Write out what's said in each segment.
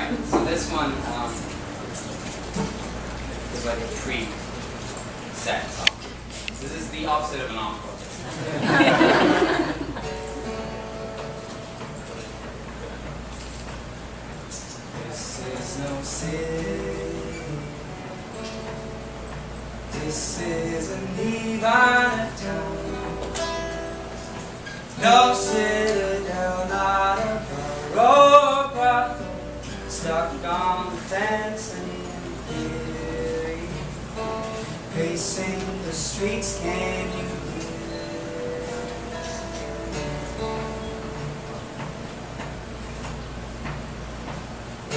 Alright, so this one is like a pre-set song. This is the opposite of an encore. This is no city. This is a Nevada town. No citadel, not a baroque brothel, stuck on the fence and in theory. Pacing the streets, can you hear?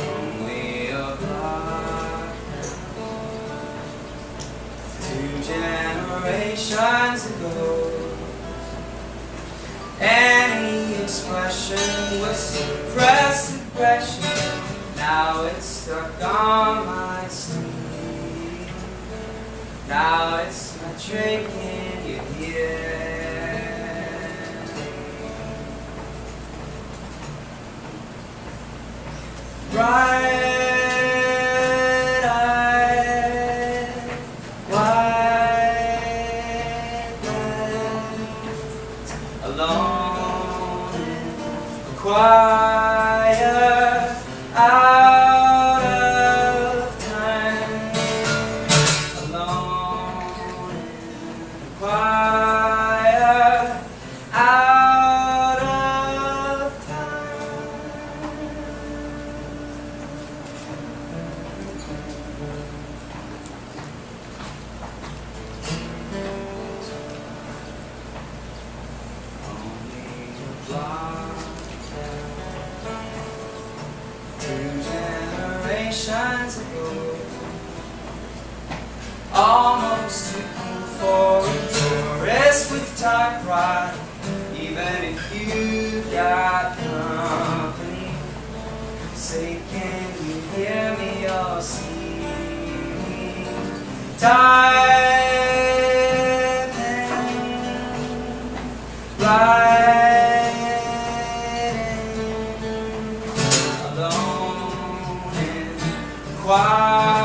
Only a block, 2 generations ago. Any expression was suppressed aggression. Now it's stuck on my sleeve. Now it's my trick, can you hear? Bright-eyed, white light, alone in a choir, out of time. Alone in a choir, out of time. Only a block, 2 generations ago. Almost too cool for a tourist with typewriter. Even if you got company, say, can you hear me or see me? Diving right in, alone in quiet.